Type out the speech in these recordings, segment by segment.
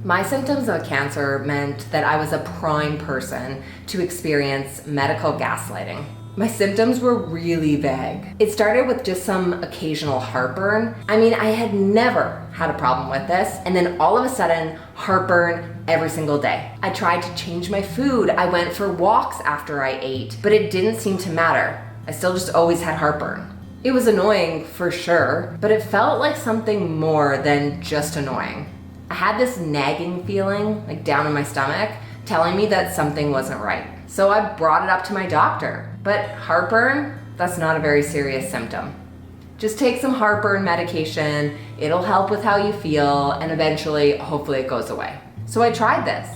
My symptoms of cancer meant that I was a prime person to experience medical gaslighting. My symptoms were really vague. It started with just some occasional heartburn. I mean, I had never had a problem with this, and then all of a sudden, heartburn every single day. I tried to change my food. I went for walks after I ate, but it didn't seem to matter. I still just always had heartburn. It was annoying for sure, but it felt like something more than just annoying. I had this nagging feeling, like down in my stomach, telling me that something wasn't right. So I brought it up to my doctor. But heartburn, that's not a very serious symptom. Just take some heartburn medication, it'll help with how you feel, and eventually, hopefully it goes away. So I tried this,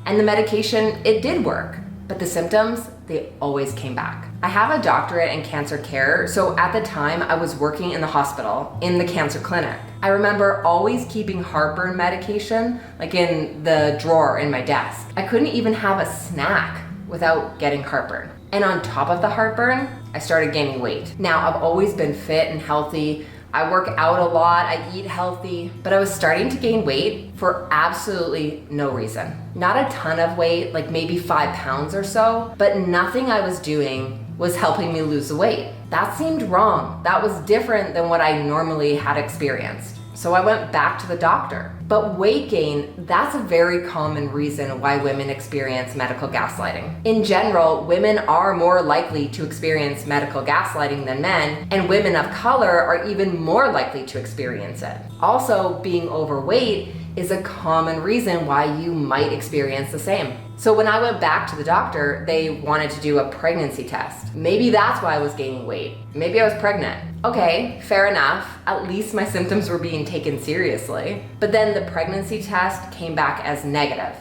and the medication, it did work, but the symptoms, they always came back. I have a doctorate in cancer care, so at the time I was working in the hospital, in the cancer clinic. I remember always keeping heartburn medication, like in the drawer in my desk. I couldn't even have a snack without getting heartburn. And on top of the heartburn, I started gaining weight. Now, I've always been fit and healthy. I work out a lot, I eat healthy, but I was starting to gain weight for absolutely no reason. Not a ton of weight, like maybe 5 pounds or so, but nothing I was doing was helping me lose the weight. That seemed wrong. That was different than what I normally had experienced. So I went back to the doctor. But weight gain, that's a very common reason why women experience medical gaslighting. In general, women are more likely to experience medical gaslighting than men, and women of color are even more likely to experience it. Also, being overweight is a common reason why you might experience the same. So when I went back to the doctor, they wanted to do a pregnancy test. Maybe that's why I was gaining weight. Maybe I was pregnant. Okay, fair enough. At least my symptoms were being taken seriously. But then the pregnancy test came back as negative.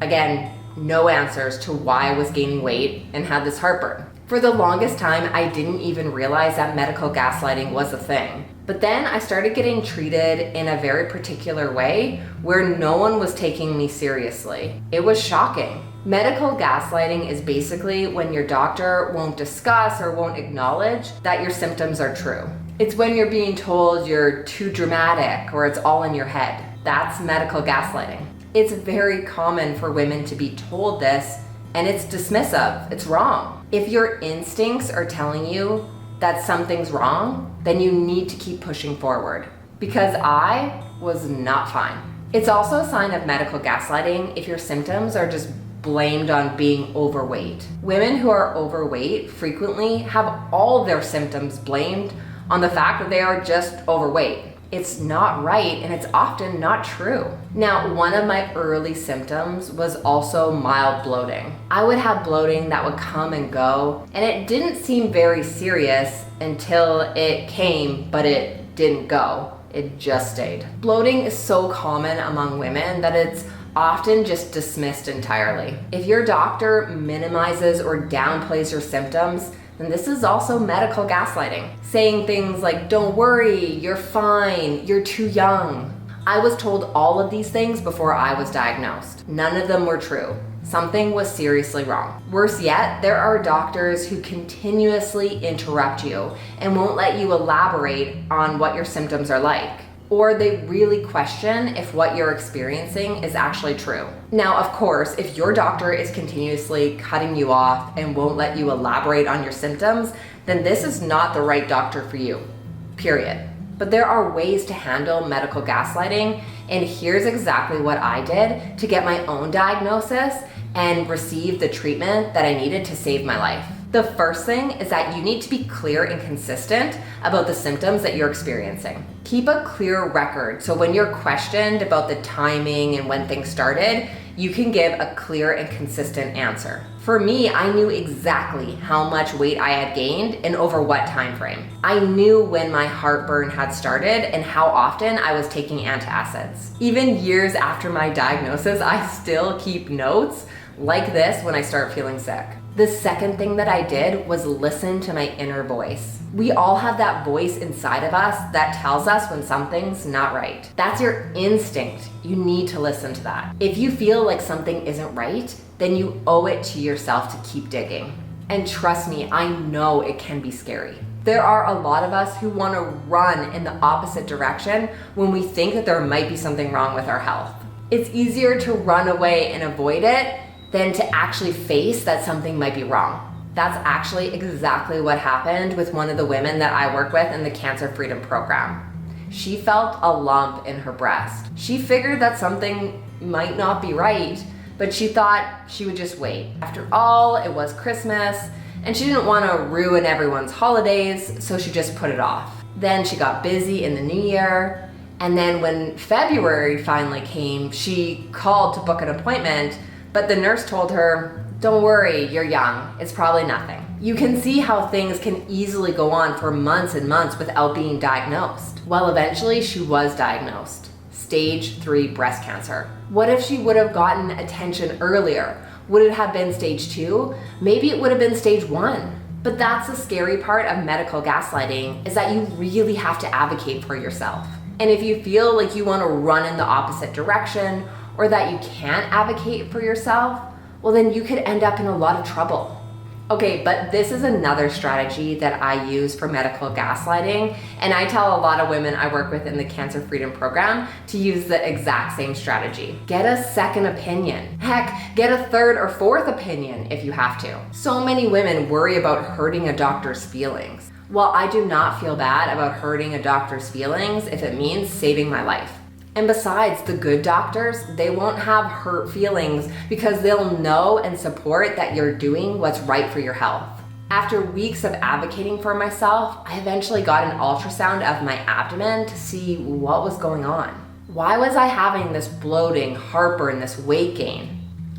Again, no answers to why I was gaining weight and had this heartburn. For the longest time, I didn't even realize that medical gaslighting was a thing. But then I started getting treated in a very particular way where no one was taking me seriously. It was shocking. Medical gaslighting is basically when your doctor won't discuss or won't acknowledge that your symptoms are true. It's when you're being told you're too dramatic or it's all in your head. That's medical gaslighting. It's very common for women to be told this, and it's dismissive. It's wrong. If your instincts are telling you that something's wrong, then you need to keep pushing forward. Because I was not fine. It's also a sign of medical gaslighting if your symptoms are just blamed on being overweight. Women who are overweight frequently have all their symptoms blamed on the fact that they are just overweight. It's not right, and it's often not true. Now, one of my early symptoms was also mild bloating. I would have bloating that would come and go, and it didn't seem very serious until it came, but it didn't go. It just stayed. Bloating is so common among women that it's often just dismissed entirely. If your doctor minimizes or downplays your symptoms, then this is also medical gaslighting. Saying things like, don't worry, you're fine, you're too young. I was told all of these things before I was diagnosed. None of them were true. Something was seriously wrong. Worse yet, there are doctors who continuously interrupt you and won't let you elaborate on what your symptoms are like. Or they really question if what you're experiencing is actually true. Now, of course, if your doctor is continuously cutting you off and won't let you elaborate on your symptoms, then this is not the right doctor for you, period. But there are ways to handle medical gaslighting, and here's exactly what I did to get my own diagnosis and receive the treatment that I needed to save my life. The first thing is that you need to be clear and consistent about the symptoms that you're experiencing. Keep a clear record so when you're questioned about the timing and when things started, you can give a clear and consistent answer. For me, I knew exactly how much weight I had gained and over what time frame. I knew when my heartburn had started and how often I was taking antacids. Even years after my diagnosis, I still keep notes like this when I start feeling sick. The second thing that I did was listen to my inner voice. We all have that voice inside of us that tells us when something's not right. That's your instinct. You need to listen to that. If you feel like something isn't right, then you owe it to yourself to keep digging. And trust me, I know it can be scary. There are a lot of us who want to run in the opposite direction when we think that there might be something wrong with our health. It's easier to run away and avoid it than to actually face that something might be wrong. That's actually exactly what happened with one of the women that I work with in the Cancer Freedom Program. She felt a lump in her breast. She figured that something might not be right, but she thought she would just wait. After all, it was Christmas, and she didn't want to ruin everyone's holidays, so she just put it off. Then she got busy in the new year, and then when February finally came, she called to book an appointment, but the nurse told her, "Don't worry, you're young. It's probably nothing." You can see how things can easily go on for months and months without being diagnosed. Well, eventually she was diagnosed. Stage 3 breast cancer. What if she would have gotten attention earlier? Would it have been stage 2? Maybe it would have been stage 1. But that's the scary part of medical gaslighting, is that you really have to advocate for yourself. And if you feel like you want to run in the opposite direction, or that you can't advocate for yourself, well then you could end up in a lot of trouble. Okay, but this is another strategy that I use for medical gaslighting, and I tell a lot of women I work with in the Cancer Freedom Program to use the exact same strategy. Get a second opinion. Heck, get a third or fourth opinion if you have to. So many women worry about hurting a doctor's feelings. Well, I do not feel bad about hurting a doctor's feelings if it means saving my life. And besides, the good doctors, they won't have hurt feelings because they'll know and support that you're doing what's right for your health. After weeks of advocating for myself, I eventually got an ultrasound of my abdomen to see what was going on. Why was I having this bloating, heartburn, this weight gain?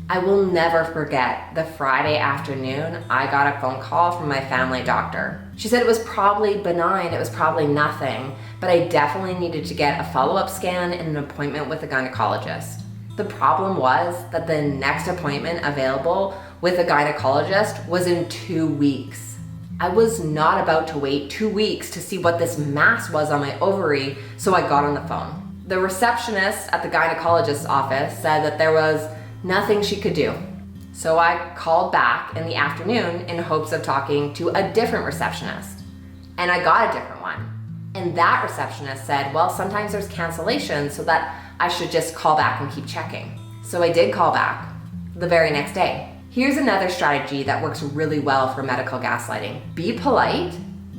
I will never forget the Friday afternoon I got a phone call from my family doctor. She said it was probably benign, it was probably nothing, but I definitely needed to get a follow-up scan and an appointment with a gynecologist. The problem was that the next appointment available with a gynecologist was in 2 weeks. I was not about to wait 2 weeks to see what this mass was on my ovary, so I got on the phone. The receptionist at the gynecologist's office said that there was nothing she could do. So I called back in the afternoon in hopes of talking to a different receptionist. And I got a different one. And that receptionist said, well, sometimes there's cancellations, so that I should just call back and keep checking. So I did call back the very next day. Here's another strategy that works really well for medical gaslighting. Be polite,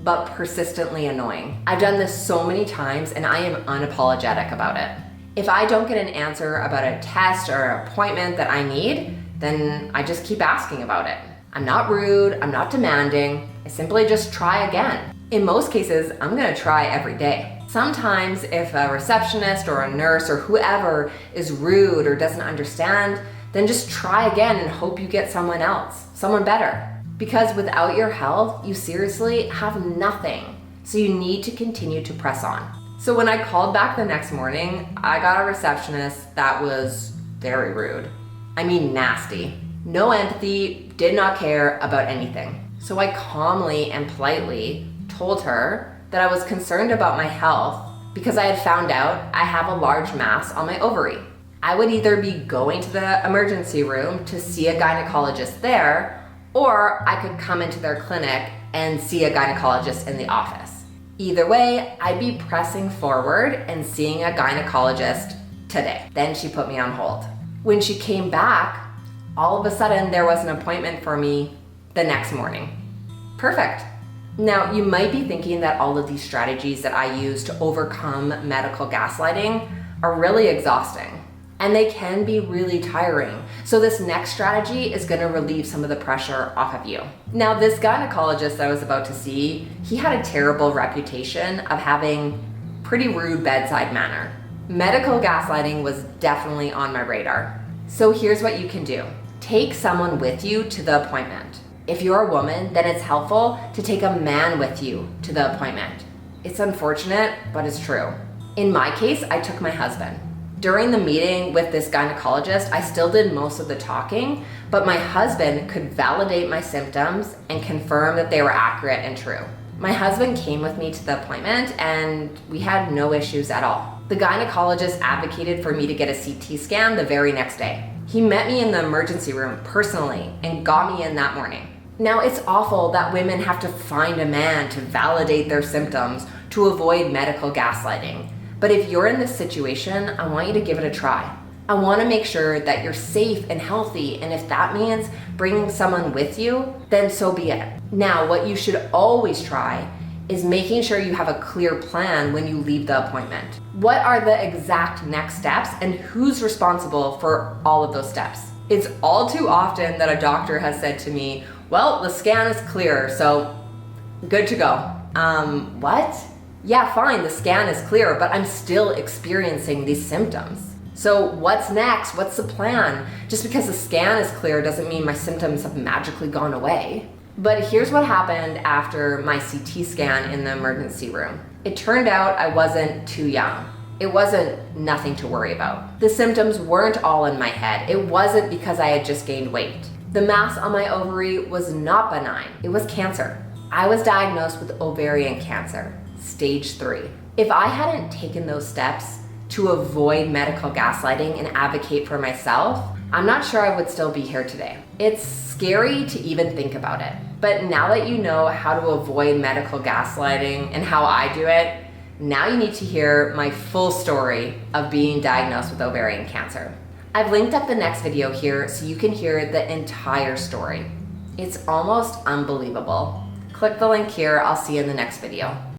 but persistently annoying. I've done this so many times and I am unapologetic about it. If I don't get an answer about a test or an appointment that I need, then I just keep asking about it. I'm not rude, I'm not demanding, I simply just try again. In most cases, I'm gonna try every day. Sometimes if a receptionist or a nurse or whoever is rude or doesn't understand, then just try again and hope you get someone else, someone better. Because without your health, you seriously have nothing. So you need to continue to press on. So when I called back the next morning, I got a receptionist that was very rude. I mean nasty. No empathy, did not care about anything. So I calmly and politely told her that I was concerned about my health because I had found out I have a large mass on my ovary. I would either be going to the emergency room to see a gynecologist there, or I could come into their clinic and see a gynecologist in the office. Either way, I'd be pressing forward and seeing a gynecologist today. Then she put me on hold. When she came back, all of a sudden there was an appointment for me the next morning. Perfect. Now, you might be thinking that all of these strategies that I use to overcome medical gaslighting are really exhausting, and they can be really tiring. So this next strategy is gonna relieve some of the pressure off of you. Now, this gynecologist I was about to see, he had a terrible reputation of having pretty rude bedside manner. Medical gaslighting was definitely on my radar. So here's what you can do. Take someone with you to the appointment. If you're a woman, then it's helpful to take a man with you to the appointment. It's unfortunate, but it's true. In my case, I took my husband. During the meeting with this gynecologist, I still did most of the talking, but my husband could validate my symptoms and confirm that they were accurate and true. My husband came with me to the appointment and we had no issues at all. The gynecologist advocated for me to get a CT scan the very next day. He met me in the emergency room personally and got me in that morning. Now, it's awful that women have to find a man to validate their symptoms to avoid medical gaslighting. But if you're in this situation, I want you to give it a try. I want to make sure that you're safe and healthy, and if that means bringing someone with you, then so be it. Now, what you should always try is making sure you have a clear plan when you leave the appointment. What are the exact next steps and who's responsible for all of those steps? It's all too often that a doctor has said to me, well, the scan is clear, so good to go. What? Yeah, fine, the scan is clear, but I'm still experiencing these symptoms. So what's next? What's the plan? Just because the scan is clear doesn't mean my symptoms have magically gone away. But here's what happened after my CT scan in the emergency room. It turned out I wasn't too young. It wasn't nothing to worry about. The symptoms weren't all in my head. It wasn't because I had just gained weight. The mass on my ovary was not benign. It was cancer. I was diagnosed with ovarian cancer, stage 3. If I hadn't taken those steps to avoid medical gaslighting and advocate for myself, I'm not sure I would still be here today. It's scary to even think about it. But now that you know how to avoid medical gaslighting and how I do it, now you need to hear my full story of being diagnosed with ovarian cancer. I've linked up the next video here so you can hear the entire story. It's almost unbelievable. Click the link here. I'll see you in the next video.